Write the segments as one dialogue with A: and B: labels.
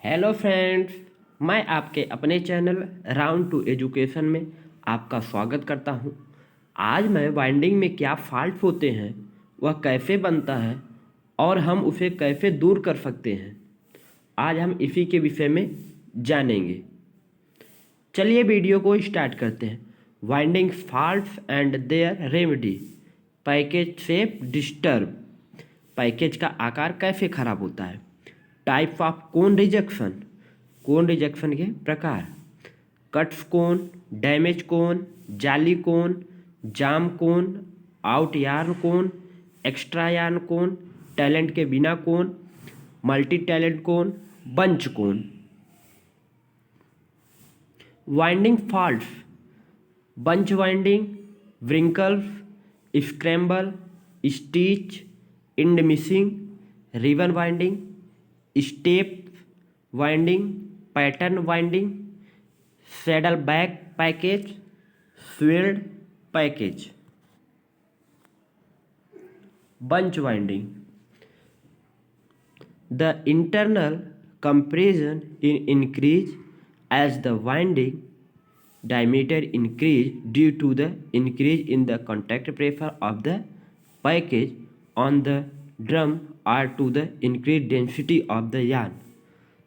A: Hello friends, मैं आपके अपने चैनल राउंड टू एजुकेशन में आपका स्वागत करता हूं। आज मैं वाइंडिंग में क्या फॉल्ट होते हैं, वह कैसे बनता है और हम उसे कैसे दूर कर सकते हैं, आज हम इसी के विषय में जानेंगे। चलिए वीडियो को स्टार्ट करते हैं। Winding faults and their remedy. Package shape disturb. Package का आकार कैसे खराब होता है। Type of cone rejection. Cone rejection के प्रकार। कट्स कोन, डैमेज कोन, जाली cone, jam cone, out yarn cone, extra yarn cone, talent के बिना cone, multi talent cone, bunch cone. Winding faults. Bunch winding, wrinkles, scramble, stitch, end missing, ribbon winding, step winding, pattern winding, saddle back package, swelled package. Bunch winding. The internal compression increase as the winding diameter increase due to the increase in the contact pressure of the package on the drum or to the increased density of the yarn.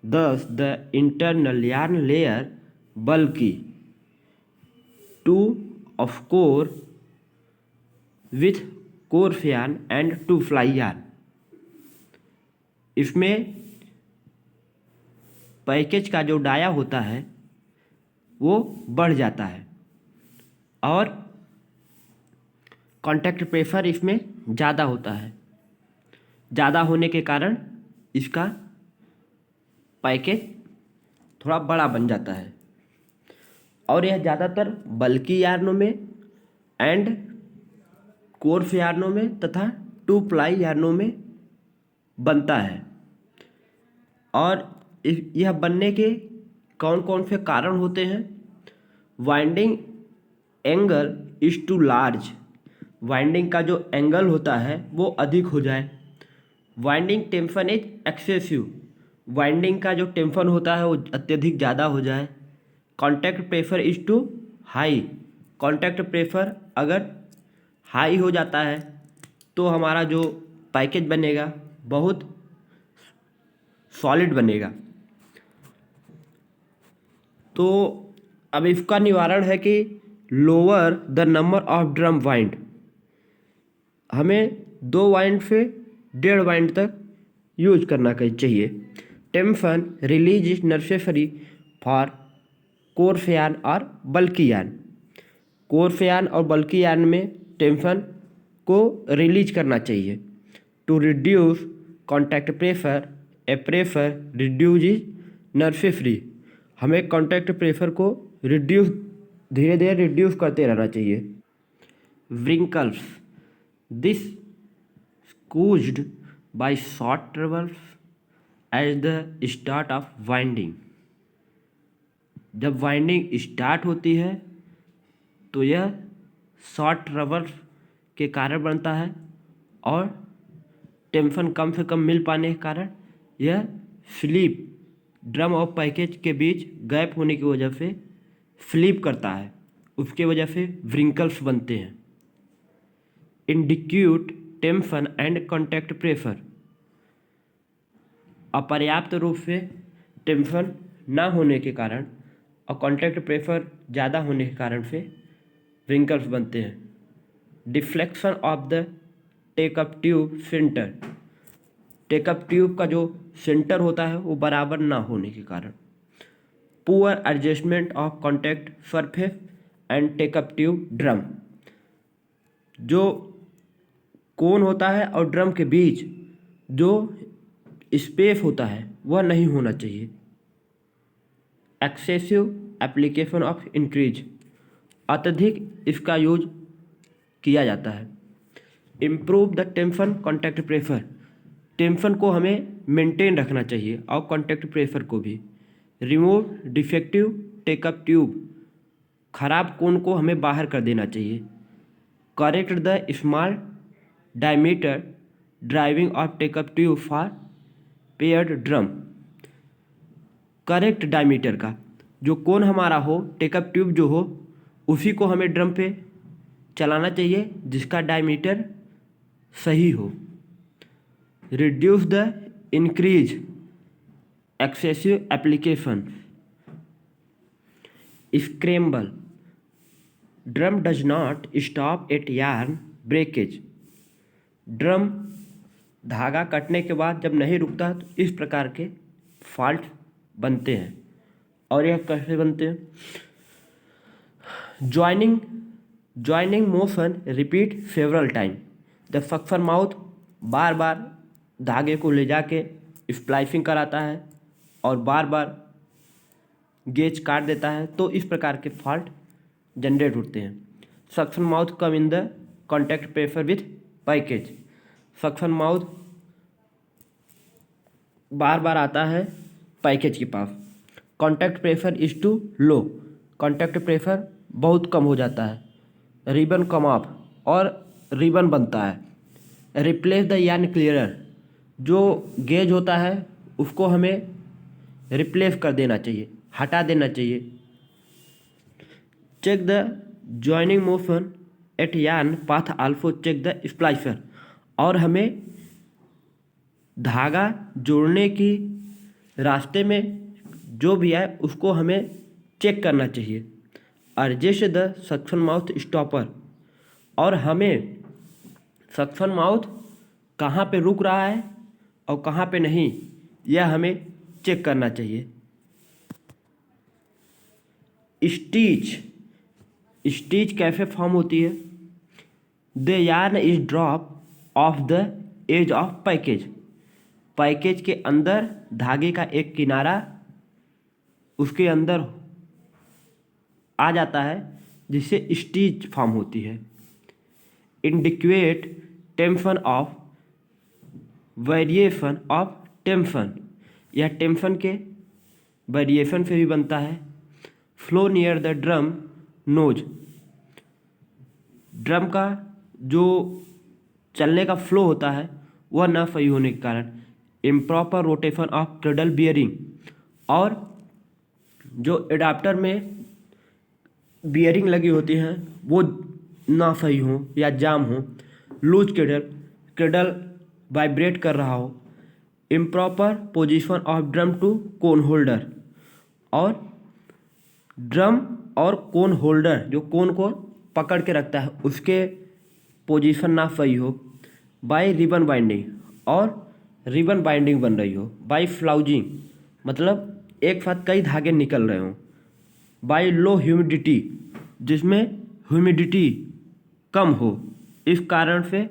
A: Thus, the internal yarn layer bulky. Two of core with coarse yarn and two fly yarn. इसमें package का जो dia होता है वो बढ़ जाता है और कांटेक्ट प्रेशर इसमें ज़्यादा होता है। ज़्यादा होने के कारण इसका पैकेज थोड़ा बड़ा बन जाता है और यह ज़्यादातर बल्की यार्नों में एंड कोर्स यार्नों में तथा टू प्लाई यार्नों में बनता है। और यह बनने के कौन कौन से कारण होते हैं। Winding angle is too large. Winding का जो एंगल होता है वो अधिक हो जाए। Winding tension is excessive. Winding का जो टेंशन होता है वो अत्यधिक ज़्यादा हो जाए। Contact pressure is too high. Contact pressure अगर हाई हो जाता है तो हमारा जो पैकेज बनेगा बहुत सॉलिड बनेगा। तो अब इसका निवारण है कि lower the number of drum wind. हमें 2 वाइंड से 1.5 वाइंड तक यूज करना चाहिए। Tension release is necessary for coarse yarn और बल्की यार्न। कोर्स यार्न और बल्की यार्न में टेंशन को रिलीज करना चाहिए। To reduce contact pressure a pressure reduce is necessary. हमें कॉन्टैक्ट प्रेशर को रिड्यूस धीरे धीरे रिड्यूस करते रहना चाहिए। Wrinkles this caused by short travels at the start of winding। जब वाइंडिंग स्टार्ट होती है तो यह शॉर्ट ट्रैवल्स के कारण बनता है और टेंशन कम से कम मिल पाने के कारण यह स्लिप ड्रम और पैकेज के बीच गैप होने की वजह से स्लिप करता है। उसके वजह से व्रिंकल्स बनते हैं। इनडिक्यूट टेंशन एंड कॉन्टैक्ट प्रेशर। अपर्याप्त रूप से टेंशन ना होने के कारण और कॉन्टैक्ट प्रेशर ज़्यादा होने के कारण से व्रिंकल्स बनते हैं। Deflection of the take up tube centre. Take up tube का जो सेंटर होता है वो बराबर ना होने के कारण। Poor adjustment of contact surface and take up tube drum. जो कोन होता है और ड्रम के बीच जो स्पेस होता है वह नहीं होना चाहिए। Excessive application of increase. अत्यधिक इसका यूज किया जाता है। Improve the tension contact pressure. Tension को हमें मेंटेन रखना चाहिए और कॉन्टैक्ट प्रेशर को भी। Remove defective take up tube. खराब कोन को हमें बाहर कर देना चाहिए। Correct the small diameter driving of take up tube for paired drum. Correct diameter का, जो कोन हमारा हो, टेकअप ट्यूब जो हो, उसी को हमें ड्रम पे चलाना चाहिए जिसका डायमीटर सही हो। Reduce the increase excessive application. Scramble, drum does not stop at yarn breakage. Drum धागा कटने के बाद जब नहीं रुकता तो इस प्रकार के फॉल्ट बनते हैं। और यह कैसे बनते हैं? Joining motion repeat several time. जब सक्शन माउथ बार बार धागे को ले जाके स्प्लाइसिंग कराता है और बार बार गेज काट देता है तो इस प्रकार के फॉल्ट जनरेट होते हैं। Suction mouth come in the contact pressure with package. Suction mouth बार बार आता है पैकेज के पास। Contact pressure is too low, contact pressure बहुत कम हो जाता है। रिबन कम ऑफ, और रिबन बनता है। रिप्लेस द यार्न क्लियरर, जो गेज होता है उसको हमें रिप्लेस कर देना चाहिए, हटा देना चाहिए। Check the joining motion at yarn path, also check the splicer. और हमें धागा जोड़ने की रास्ते में जो भी है उसको हमें चेक करना चाहिए। Adjust the suction mouth stopper, और हमें सक्शन माउथ कहाँ पे रुक रहा है और कहाँ पे नहीं, यह हमें चेक करना चाहिए। स्टीच कैसे फॉर्म होती है? The yarn is drop off the edge of package. Package के अंदर धागे का एक किनारा उसके अंदर आ जाता है जिससे स्टीच फॉर्म होती है। Indicate tension of variation of tension, यह टेंशन के वेरिएशन से भी बनता है। Flow near the drum nose, drum का जो चलने का फ्लो होता है वह न सही होने के कारण। Improper rotation of cradle bearing, और जो एडाप्टर में बियरिंग लगी होती हैं वो ना सही हो या जाम हो। लूज क्रेडल वाइब्रेट कर रहा हो। Improper position of drum to cone holder, और ड्रम और कोन होल्डर जो कोन को पकड़ के रखता है उसके पोजीशन ना सही हो। बाय रिबन बाइंडिंग, और रिबन बाइंडिंग बन रही हो। बाय फ्लाउजिंग, मतलब एक साथ कई धागे निकल रहे हों। बाय लो ह्यूमिडिटी, जिसमें ह्यूमिडिटी कम हो, इस कारण से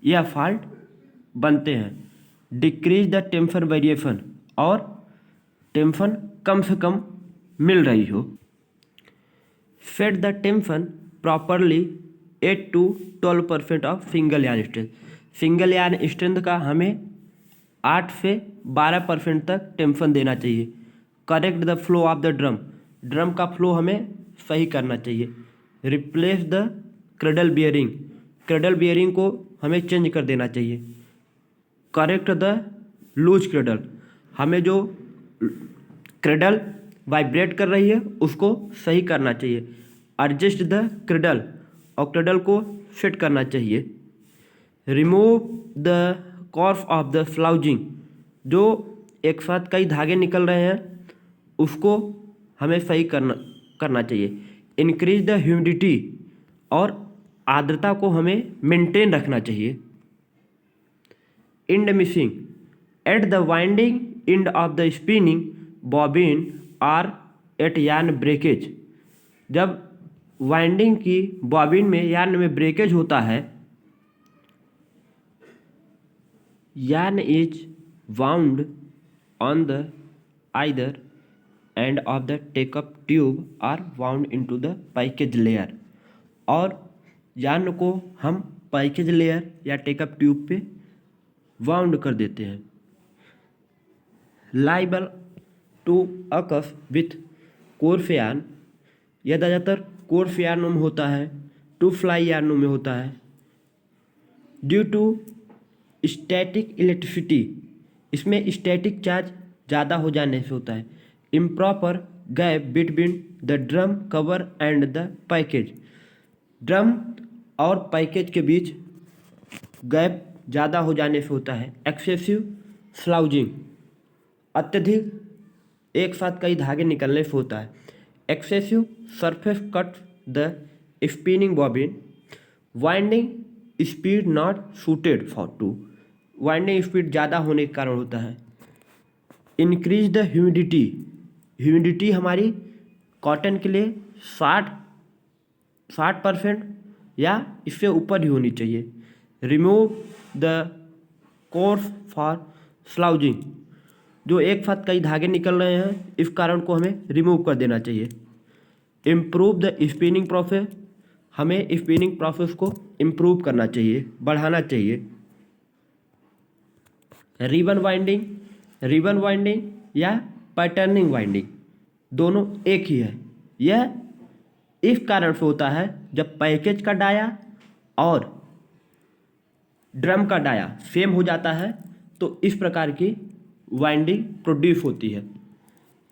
A: यह फॉल्ट बनते हैं। डिक्रीज द टेंशन वेरिएशन, और टेंशन कम से कम मिल रही हो। Set the tension properly 8 to 12% of single yarn strength. Single yarn strength का हमें 8 से 12% तक टेंशन देना चाहिए। Correct the flow of the drum, drum का फ्लो हमें सही करना चाहिए। Replace the cradle bearing, cradle bearing को हमें चेंज कर देना चाहिए। करेक्ट द लूज क्रैडल, हमें जो क्रैडल वाइब्रेट कर रही है उसको सही करना चाहिए। एडजस्ट द क्रैडल, और क्रैडल को फिट करना चाहिए। रिमूव द कॉर्फ ऑफ द फ्लाउजिंग, जो एक साथ कई धागे निकल रहे हैं उसको हमें सही करना चाहिए। इंक्रीज द ह्यूमिडिटी, और आर्द्रता को हमें मेंटेन रखना चाहिए। End missing, at the winding end of the spinning bobbin or at yarn breakage. जब वाइंडिंग की बॉबिन में यार्न में ब्रेकेज होता है, yarn is wound on the either end of the take-up tube or wound into the package layer, और yarn को हम package layer या टेकअप ट्यूब पे वाउंड कर देते हैं। Liable to occur with coarse yarn, यह ज़्यादातर कोर्फ यार्नों में होता है, टू फ्लाई यार्नों में होता है। ड्यू टू स्टैटिक इलेक्ट्रिसिटी, इसमें स्टैटिक चार्ज ज़्यादा हो जाने से होता है। improper gap between the drum cover and the package। Drum और पैकेज के बीच गैप ज़्यादा हो जाने से होता है एक्सेसिव स्लाउजिंग। अत्यधिक एक साथ कई धागे निकलने से होता है excessive surface cut the spinning bobbin. Winding speed not suited for to. Winding speed ज़्यादा होने के कारण होता है। Increase the humidity. ह्यूमिडिटी हमारी कॉटन के लिए 60% या इससे ऊपर ही होनी चाहिए। Remove the cause for sloughing. जो एक साथ कई धागे निकल रहे हैं इस कारण को हमें रिमूव कर देना चाहिए। Improve the spinning process. हमें स्पिनिंग प्रोसेस को इम्प्रूव करना चाहिए, बढ़ाना चाहिए। Ribbon winding. रिबन वाइंडिंग या पैटर्निंग वाइंडिंग दोनों एक ही है। यह इस कारण से होता है जब पैकेज का डाया और ड्रम का डाया सेम हो जाता है तो इस प्रकार की वाइंडिंग प्रोड्यूस होती है।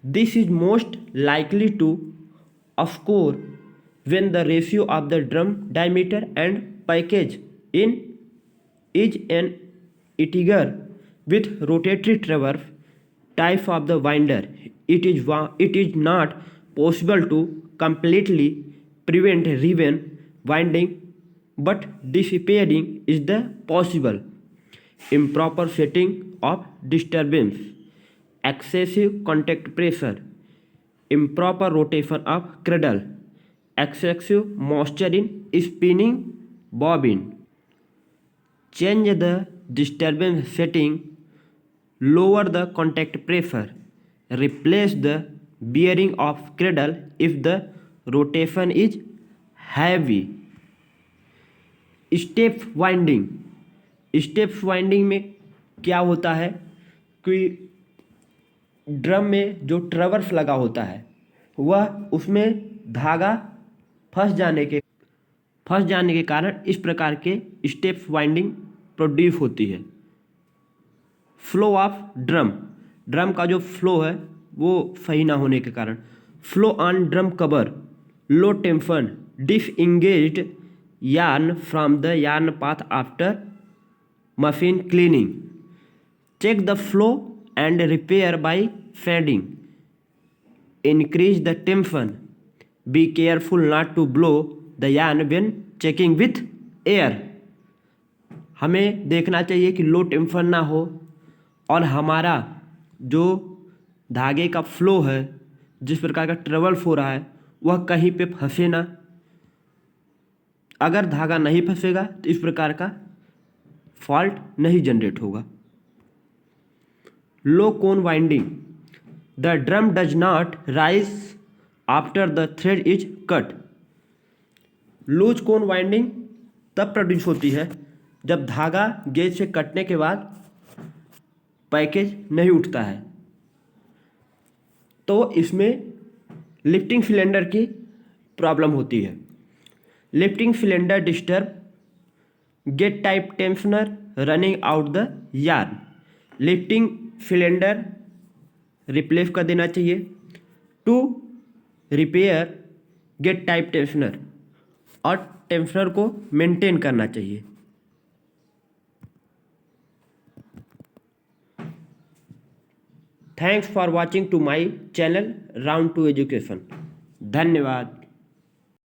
A: This is most likely to occur when the ratio of the drum diameter and package in is an integer with rotatory traverse type of the winder. It is not possible to completely prevent ribbon winding, but disappearing is the possible. Improper setting of disturbance, excessive contact pressure, improper rotation of cradle, excessive moisture in spinning bobbin. Change the disturbance setting, lower the contact pressure, replace the bearing of cradle if the rotation is heavy। Step winding. Step winding में क्या होता है कि drum में जो traverse लगा होता है वह उसमें धागा फंस जाने के कारण इस प्रकार के स्टेप वाइंडिंग प्रोड्यूस होती है। Flow of drum. ड्रम का जो फ्लो है वो सही ना होने के कारण। Flow on drum cover, low tension, disengaged yarn from the yarn path after machine cleaning. Check the flow and repair by fading. Increase the tension. Be careful not to blow the yarn when checking with air. हमें देखना चाहिए कि लो tension ना हो और हमारा जो धागे का फ्लो है, जिस प्रकार का ट्रेवल्स हो रहा है, वह कहीं पे फंसे ना। अगर धागा नहीं फंसेगा तो इस प्रकार का फॉल्ट नहीं जनरेट होगा। Low cone winding. The drum does not rise after the thread is cut. Loose cone winding तब प्रोड्यूस होती है जब धागा गेज से कटने के बाद पैकेज नहीं उठता है, तो इसमें लिफ्टिंग सिलेंडर की प्रॉब्लम होती है। Lifting cylinder disturb, gate type tensioner running out the yarn. Lifting cylinder replace कर देना चाहिए। To repair gate type tensioner, और टेंशनर को मेंटेन करना चाहिए। Thanks for watching to my channel round to education. धन्यवाद।